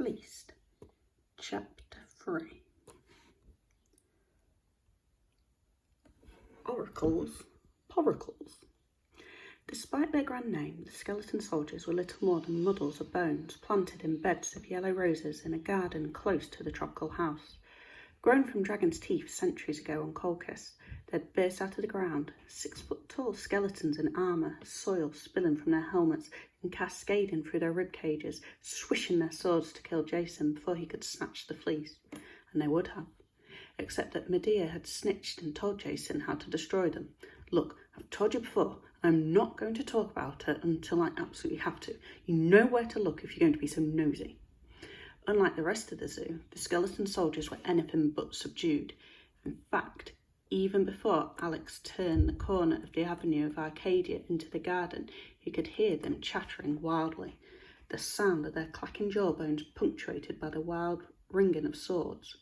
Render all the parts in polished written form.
Fleeced Chapter 3. Oracles, poracles. Despite their grand name, the skeleton soldiers were little more than muddles of bones planted in beds of yellow roses in a garden close to the tropical house. Grown from dragon's teeth centuries ago on Colchis, they had burst out of the ground, 6-foot-tall skeletons in armour, soil spilling from their helmets and cascading through their rib cages, swishing their swords to kill Jason before he could snatch the fleece. And they would have, except that Medea had snitched and told Jason how to destroy them. Look, I've told you before, I'm not going to talk about it until I absolutely have to. You know where to look if you're going to be so nosy. Unlike the rest of the zoo, the skeleton soldiers were anything but subdued. In fact, even before Alex turned the corner of the avenue of Arcadia into the garden, he could hear them chattering wildly, the sound of their clacking jawbones punctuated by the wild ringing of swords.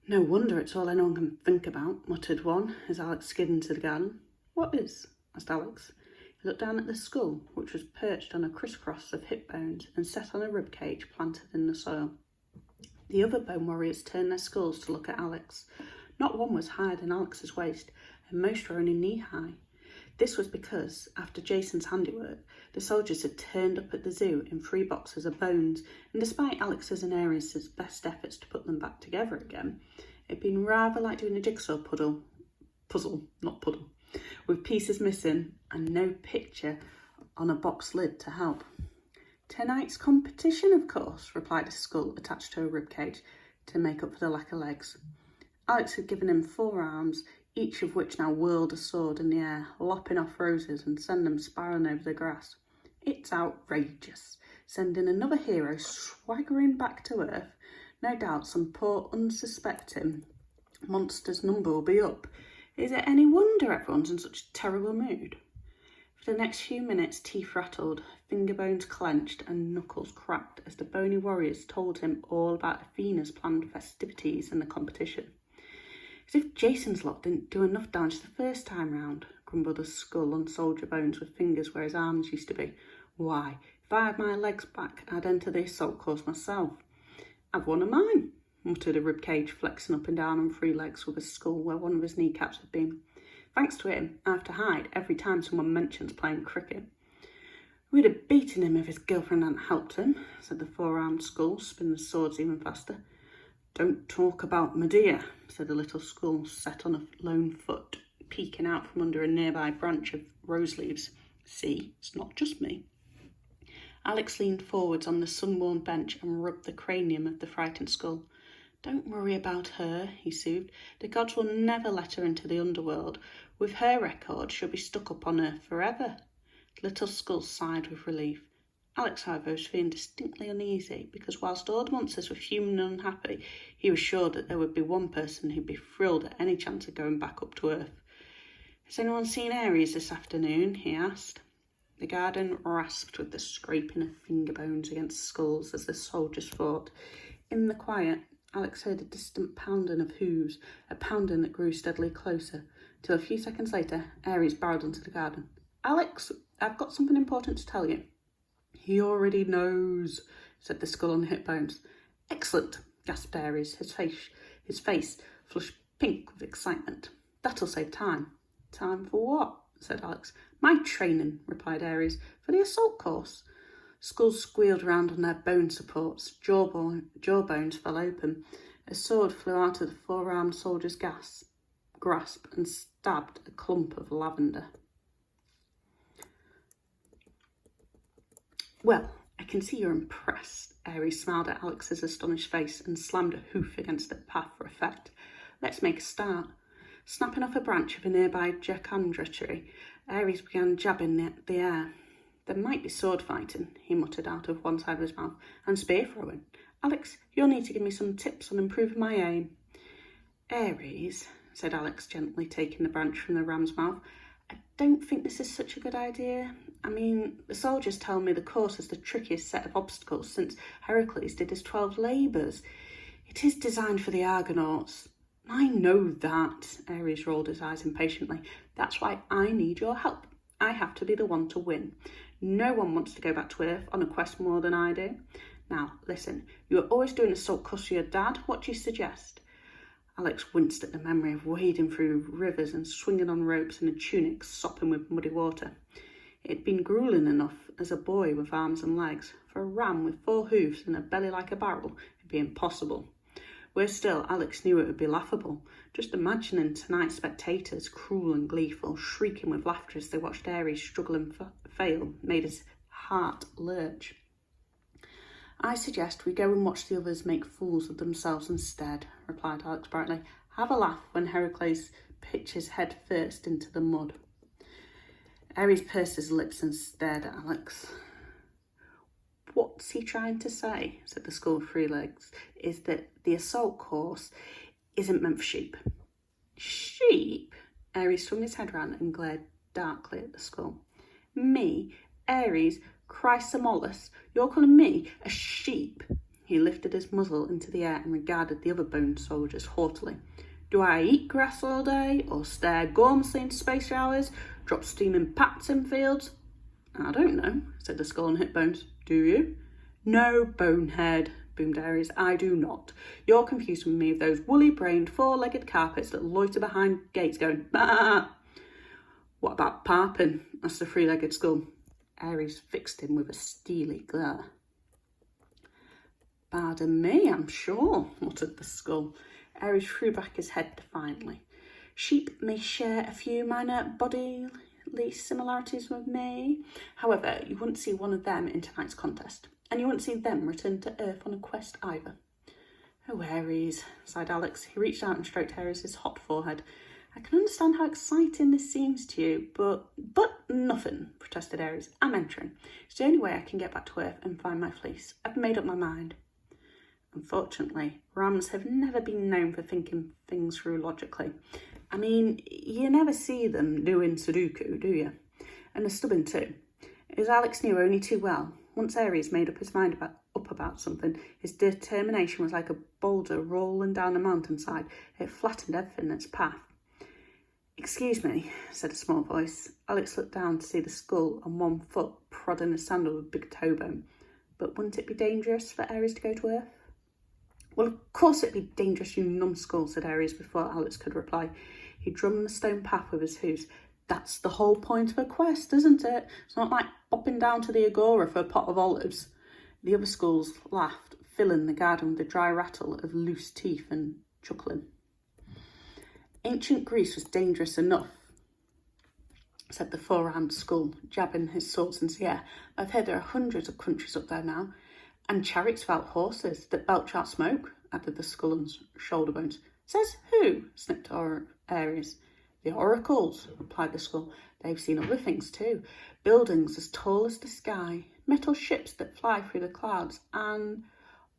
No wonder it's all anyone can think about, muttered one as Alex skidded into the garden. What is? Asked Alex. He looked down at the skull, which was perched on a crisscross of hip bones and set on a rib cage planted in the soil. The other bone warriors turned their skulls to look at Alex. Not one was higher than Alex's waist, and most were only knee-high. This was because, after Jason's handiwork, the soldiers had turned up at the zoo in 3 boxes of bones, and despite Alex's and Ares' best efforts to put them back together again, it had been rather like doing a jigsaw puzzle, with pieces missing and no picture on a box lid to help. Tonight's competition, of course, replied a skull attached to a ribcage to make up for the lack of legs. Alex had given him 4 arms, each of which now whirled a sword in the air, lopping off roses and sending them spiralling over the grass. It's outrageous, sending another hero swaggering back to Earth. No doubt some poor unsuspecting monster's number will be up. Is it any wonder everyone's in such a terrible mood? For the next few minutes, teeth rattled, finger bones clenched and knuckles cracked as the bony warriors told him all about Athena's planned festivities and the competition. As if Jason's lot didn't do enough damage the first time round, grumbled a skull on soldier bones with fingers where his arms used to be. Why, if I had my legs back, I'd enter the assault course myself. I've one of mine, muttered a ribcage, flexing up and down on 3 legs with a skull where one of his kneecaps had been. Thanks to him, I have to hide every time someone mentions playing cricket. We'd have beaten him if his girlfriend hadn't helped him, said the 4-armed skull, spinning the swords even faster. Don't talk about Medea, said the little skull, set on a lone foot, peeking out from under a nearby branch of rose leaves. See, it's not just me. Alex leaned forwards on the sun-worn bench and rubbed the cranium of the frightened skull. Don't worry about her, he soothed. The gods will never let her into the underworld. With her record, she'll be stuck up on Earth forever. The little skull sighed with relief. Alex, however, was feeling distinctly uneasy because whilst all the monsters were human and unhappy, he was sure that there would be one person who'd be thrilled at any chance of going back up to Earth. Has anyone seen Ares this afternoon? He asked. The garden rasped with the scraping of finger bones against skulls as the soldiers fought. In the quiet, Alex heard a distant pounding of hooves, a pounding that grew steadily closer, till a few seconds later, Ares barreled into the garden. Alex, I've got something important to tell you. He already knows, said the skull on the hip bones. Excellent, gasped Ares, his face flushed pink with excitement. That'll save time. Time for what? Said Alex. My training, replied Ares, for the assault course. Skulls squealed round on their bone supports, jawbones fell open. A sword flew out of the 4-armed soldier's grasp and stabbed a clump of lavender. Well, I can see you're impressed. Ares smiled at Alex's astonished face and slammed a hoof against the path for effect. Let's make a start. Snapping off a branch of a nearby jacandra tree, Ares began jabbing at the air. There might be sword fighting, he muttered out of one side of his mouth, and spear throwing. Alex, you'll need to give me some tips on improving my aim. Ares, said Alex, gently taking the branch from the ram's mouth, I don't think this is such a good idea. I mean, the soldiers tell me the course is the trickiest set of obstacles since Heracles did his 12 labours. It is designed for the Argonauts. I know that, Ares rolled his eyes impatiently. That's why I need your help. I have to be the one to win. No one wants to go back to Earth on a quest more than I do. Now, listen, you were always doing assault course for your dad. What do you suggest? Alex winced at the memory of wading through rivers and swinging on ropes in a tunic sopping with muddy water. It had been gruelling enough as a boy with arms and legs. For a ram with 4 hoofs and a belly like a barrel, it'd be impossible. Worse still, Alex knew it would be laughable. Just imagining tonight's spectators, cruel and gleeful, shrieking with laughter as they watched Aries struggle and fail, made his heart lurch. I suggest we go and watch the others make fools of themselves instead, replied Alex brightly. Have a laugh when Heracles pitches head first into the mud. Aries pursed his lips and stared at Alex. What's he trying to say, said the skull with 3 legs, is that the assault course isn't meant for sheep. Sheep? Aries swung his head round and glared darkly at the skull. Me, Aries, Chrysomolas, you're calling me a sheep? He lifted his muzzle into the air and regarded the other bone soldiers haughtily. Do I eat grass all day, or stare gormlessly into space for hours, drop steaming pats in fields? I don't know, said the skull on hip bones. Do you? No, bonehead, boomed Aries. I do not. You're confusing me with those woolly-brained, 4-legged carpets that loiter behind gates going, bah! What about parping? Asked the 3-legged skull. Aries fixed him with a steely glare. Pardon me, I'm sure, muttered the skull. Aries threw back his head defiantly. Sheep may share a few minor bodily similarities with me. However, you wouldn't see one of them in tonight's contest, and you wouldn't see them return to Earth on a quest either. Oh, Aries, sighed Alex. He reached out and stroked Aries' hot forehead. I can understand how exciting this seems to you, but nothing, protested Aries. I'm entering. It's the only way I can get back to Earth and find my fleece. I've made up my mind. Unfortunately, rams have never been known for thinking things through logically. I mean, you never see them doing Sudoku, do you? And they're stubborn too. As Alex knew only too well, once Aries made up his mind about something, his determination was like a boulder rolling down a mountainside. It flattened everything in its path. Excuse me, said a small voice. Alex looked down to see the skull on 1 foot prodding a sandal with big toe bone. But wouldn't it be dangerous for Aries to go to Earth? Well, of course it'd be dangerous, you numbskull, said Aries before Alex could reply. He drummed the stone path with his hoofs. That's the whole point of a quest, isn't it? It's not like popping down to the Agora for a pot of olives. The other skulls laughed, filling the garden with the dry rattle of loose teeth and chuckling. Ancient Greece was dangerous enough, said the 4-armed skull, jabbing his swords into the air. I've heard there are hundreds of countries up there now. And chariots without horses that belch out smoke, added the skull and shoulder bones. Says who? Snipped Aries. The oracles, replied the skull. They've seen other things too. Buildings as tall as the sky, metal ships that fly through the clouds, and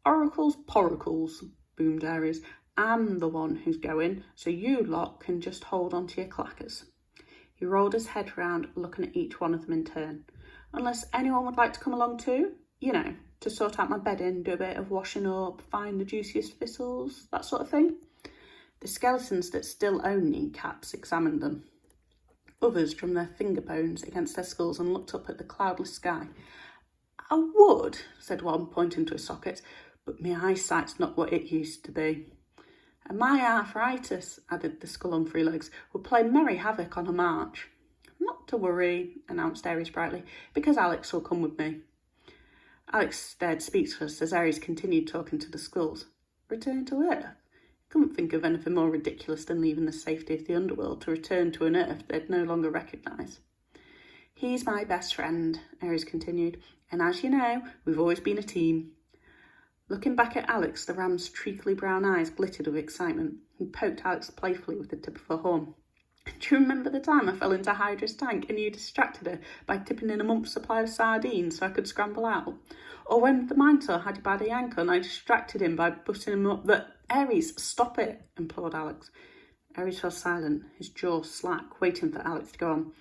oracles, poracles, boomed Aries. I'm the one who's going, so you lot can just hold on to your clackers. He rolled his head round, looking at each one of them in turn. Unless anyone would like to come along too, you know, to sort out my bedding, do a bit of washing up, find the juiciest thistles, that sort of thing. The skeletons that still own kneecaps examined them. Others drummed their finger bones against their skulls and looked up at the cloudless sky. I would, said one, pointing to a socket, but my eyesight's not what it used to be. And my arthritis, added the skull on 3 legs, would play merry havoc on a march. Not to worry, announced Aries brightly, because Alex will come with me. Alex stared speechless as Aries continued talking to the skulls. Return to Earth? He couldn't think of anything more ridiculous than leaving the safety of the underworld to return to an Earth they'd no longer recognise. He's my best friend, Aries continued, and as you know, we've always been a team. Looking back at Alex, the ram's treacly brown eyes glittered with excitement. He poked Alex playfully with the tip of her horn. Do you remember the time I fell into Hydra's tank and you distracted her by tipping in a month's supply of sardines so I could scramble out? Or when the Minotaur had you by the ankle and I distracted him by butting him up the... Aries, stop it, implored Alex. Aries fell silent, his jaw slack, waiting for Alex to go on.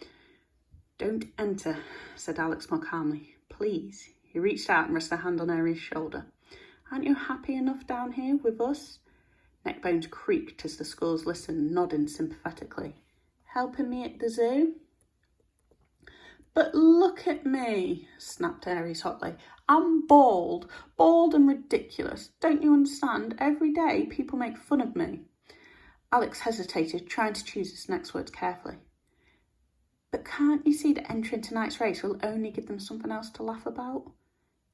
Don't enter, said Alex more calmly. Please. He reached out and rested a hand on Aries' shoulder. Aren't you happy enough down here with us? Neckbones creaked as the skulls listened, nodding sympathetically. Helping me at the zoo? But look at me, snapped Aries hotly. I'm bald and ridiculous. Don't you understand? Every day people make fun of me. Alex hesitated, trying to choose his next words carefully. But can't you see that entering tonight's race will only give them something else to laugh about?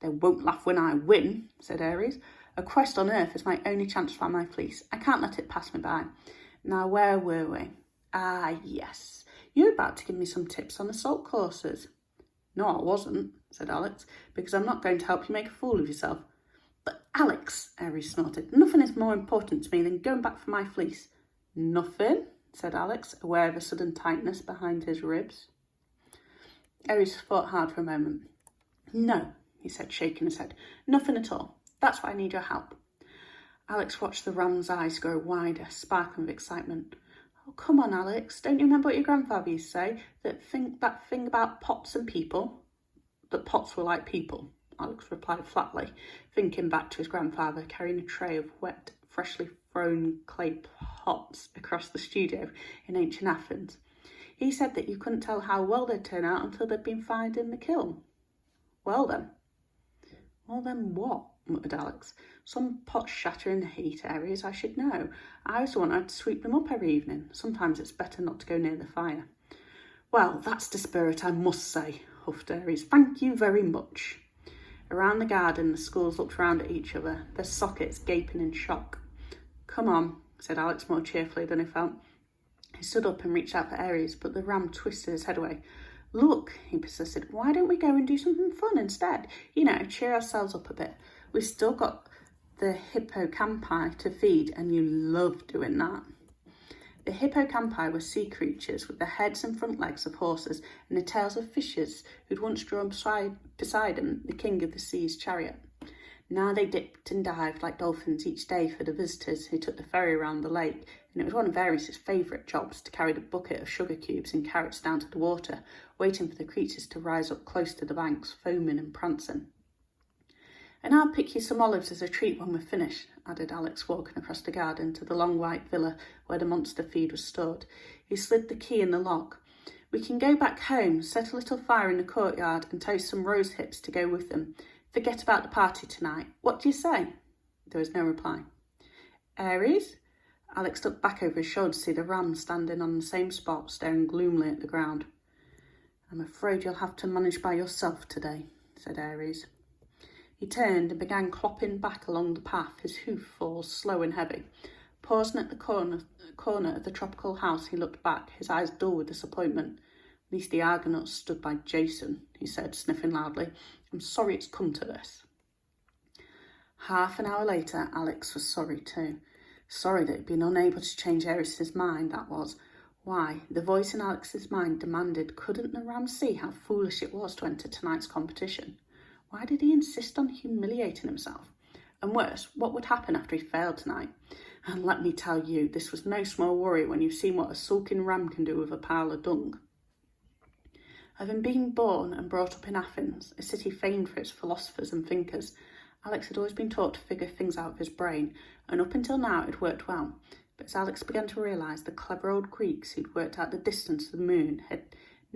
They won't laugh when I win, said Aries. A quest on Earth is my only chance to find my fleece. I can't let it pass me by. Now, where were we? Ah, yes. You're about to give me some tips on assault courses. No, I wasn't, said Alex, because I'm not going to help you make a fool of yourself. But Alex, Aries snorted, nothing is more important to me than going back for my fleece. Nothing, said Alex, aware of a sudden tightness behind his ribs. Aries thought hard for a moment. No, he said, shaking his head. Nothing at all. That's why I need your help. Alex watched the ram's eyes grow wider, sparkling with excitement. Oh, come on, Alex. Don't you remember what your grandfather used to say? That thing about pots and people? That pots were like people, Alex replied flatly, thinking back to his grandfather carrying a tray of wet, freshly thrown clay pots across the studio in ancient Athens. He said that you couldn't tell how well they'd turn out until they'd been fired in the kiln. Well then what? Muttered Alex. Some pots shatter in the heat, Aries, I should know. I was the one who had to sweep them up every evening. Sometimes it's better not to go near the fire. Well, that's the spirit, I must say, huffed Aries. Thank you very much. Around the garden, the schools looked round at each other, their sockets gaping in shock. Come on, said Alex more cheerfully than he felt. He stood up and reached out for Aries, but the ram twisted his head away. Look, he persisted, why don't we go and do something fun instead? You know, cheer ourselves up a bit. We've still got the hippocampi to feed, and you love doing that. The hippocampi were sea creatures with the heads and front legs of horses and the tails of fishes who'd once drawn Poseidon, the king of the sea's chariot. Now they dipped and dived like dolphins each day for the visitors who took the ferry around the lake, and it was one of Aries' favourite jobs to carry the bucket of sugar cubes and carrots down to the water, waiting for the creatures to rise up close to the banks, foaming and prancing. And I'll pick you some olives as a treat when we're finished, added Alex, walking across the garden to the long white villa where the monster feed was stored. He slid the key in the lock. We can go back home, set a little fire in the courtyard and toast some rose hips to go with them. Forget about the party tonight. What do you say? There was no reply. Aries? Alex looked back over his shoulder to see the ram standing on the same spot, staring gloomily at the ground. I'm afraid you'll have to manage by yourself today, said Aries. He turned and began clopping back along the path, his hoof falls slow and heavy. Pausing at the corner of the tropical house, he looked back, his eyes dull with disappointment. At least the Argonauts stood by Jason, he said, sniffing loudly. I'm sorry it's come to this. Half an hour later, Alex was sorry too. Sorry that he'd been unable to change Aries' mind, that was. Why, the voice in Alex's mind demanded, couldn't the ram see how foolish it was to enter tonight's competition? Why did he insist on humiliating himself? And worse, what would happen after he failed tonight? And let me tell you, this was no small worry when you've seen what a sulking ram can do with a pile of dung. Having been born and brought up in Athens, a city famed for its philosophers and thinkers, Alex had always been taught to figure things out with his brain, and up until now it worked well. But as Alex began to realise, the clever old Greeks who'd worked out the distance to the moon had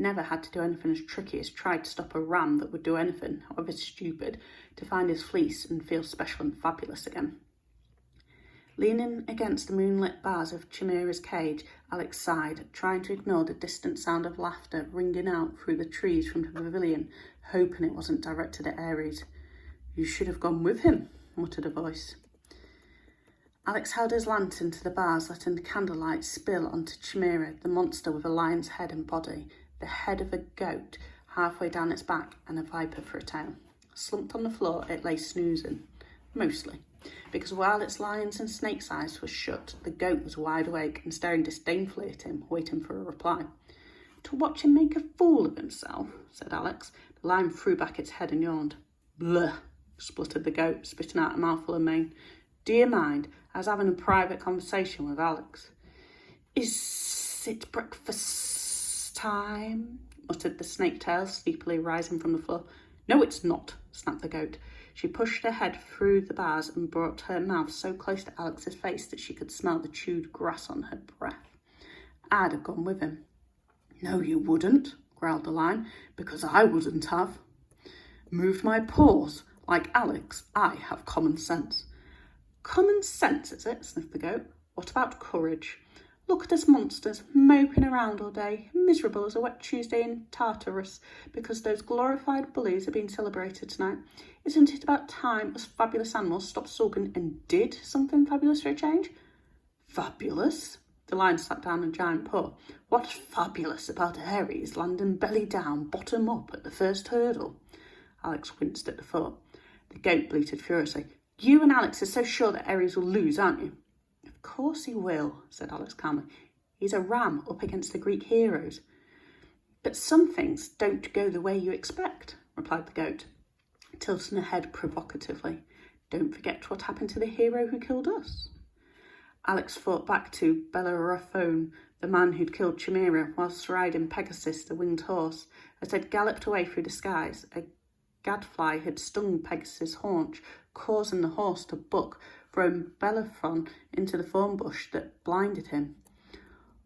never had to do anything as tricky as try to stop a ram that would do anything, however stupid, to find his fleece and feel special and fabulous again. Leaning against the moonlit bars of Chimera's cage, Alex sighed, trying to ignore the distant sound of laughter ringing out through the trees from the pavilion, hoping it wasn't directed at Aries. You should have gone with him, muttered a voice. Alex held his lantern to the bars, letting the candlelight spill onto Chimera, the monster with a lion's head and body, the head of a goat halfway down its back, and a viper for a tail. Slumped on the floor, it lay snoozing, mostly, because while its lion's and snake's eyes were shut, the goat was wide awake and staring disdainfully at him, waiting for a reply. To watch him make a fool of himself, said Alex. The lion threw back its head and yawned. Bleh, spluttered the goat, spitting out a mouthful of mane. Do you mind? I was having a private conversation with Alex. Is it breakfast time? Muttered the snake-tail, sleepily rising from the floor. No, it's not, snapped the goat. She pushed her head through the bars and brought her mouth so close to Alex's face that she could smell the chewed grass on her breath. I'd have gone with him. No, you wouldn't, growled the lion, because I wouldn't have. Moved my paws. Like Alex, I have common sense. Common sense, is it? Sniffed the goat. What about courage? Look at us monsters, moping around all day, miserable as a wet Tuesday in Tartarus, because those glorified bullies are being celebrated tonight. Isn't it about time us fabulous animals stopped sulking and did something fabulous for a change? Fabulous? The lion slapped down a giant paw. What's fabulous about Aries landing belly down, bottom up at the first hurdle? Alex winced at the thought. The goat bleated furiously. You and Alex are so sure that Aries will lose, aren't you? Of course he will, said Alex calmly. He's a ram up against the Greek heroes. But some things don't go the way you expect, replied the goat, tilting her head provocatively. Don't forget what happened to the hero who killed us. Alex thought back to Bellerophon, the man who'd killed Chimera whilst riding Pegasus, the winged horse. As they'd galloped away through the skies, a gadfly had stung Pegasus' haunch, causing the horse to buck, throwing Bellerophon into the thorn bush that blinded him.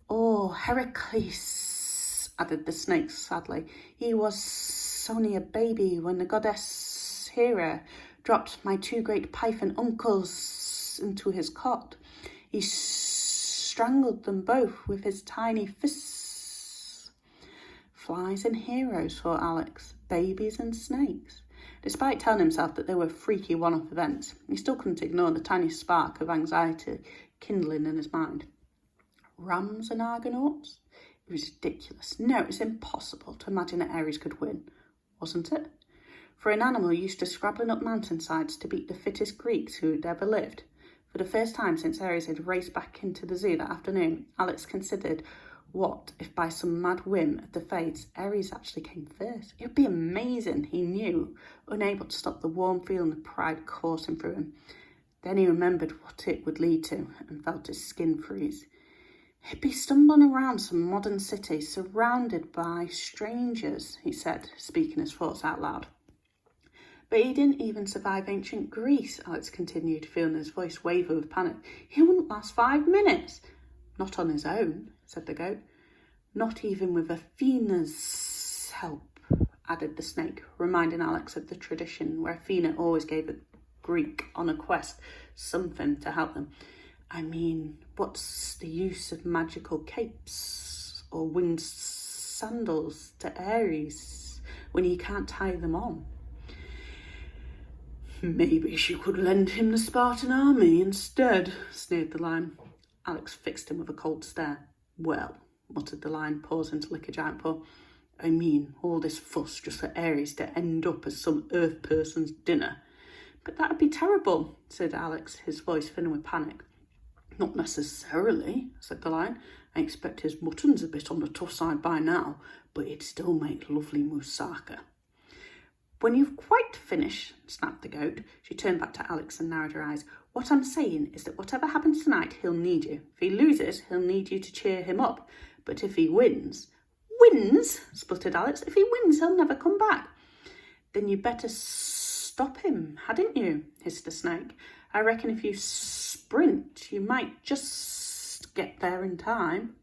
Oh, Heracles, added the snake sadly. He was only a baby when the goddess Hera dropped my two great python uncles into his cot. He strangled them both with his tiny fists. Flies and heroes, thought Alex, babies and snakes. Despite telling himself that they were freaky one-off events, he still couldn't ignore the tiny spark of anxiety kindling in his mind. Rams and Argonauts? It was ridiculous. No, it was impossible to imagine that Ares could win, wasn't it? For an animal used to scrabbling up mountainsides to beat the fittest Greeks who had ever lived. For the first time since Ares had raced back into the zoo that afternoon, Alex considered what if by some mad whim of the fates Ares actually came first. It would be amazing, he knew, unable to stop the warm feeling of pride coursing through him. Then he remembered what it would lead to and felt his skin freeze. He'd be stumbling around some modern city surrounded by strangers, he said, speaking his thoughts out loud. But he didn't even survive ancient Greece, Alex continued, feeling his voice waver with panic. He wouldn't last 5 minutes. Not on his own, said the goat. Not even with Athena's help, added the snake, reminding Alex of the tradition where Athena always gave a Greek on a quest something to help them. I mean, what's the use of magical capes or winged sandals to Ares when he can't tie them on? Maybe she could lend him the Spartan army instead, sneered the lion. Alex fixed him with a cold stare. Well, muttered the lion, pausing to lick a giant paw. I mean, all this fuss just for Ares to end up as some earth person's dinner. But that'd be terrible, said Alex, his voice filling with panic. Not necessarily, said the lion. I expect his mutton's a bit on the tough side by now, but it'd still make lovely moussaka. When you've quite finished, snapped the goat. She turned back to Alex and narrowed her eyes. What I'm saying is that whatever happens tonight, he'll need you. If he loses, he'll need you to cheer him up. But if he wins... Wins? Spluttered Alex. If he wins, he'll never come back. Then you better stop him, hadn't you? Hissed the snake. I reckon if you sprint, you might just get there in time.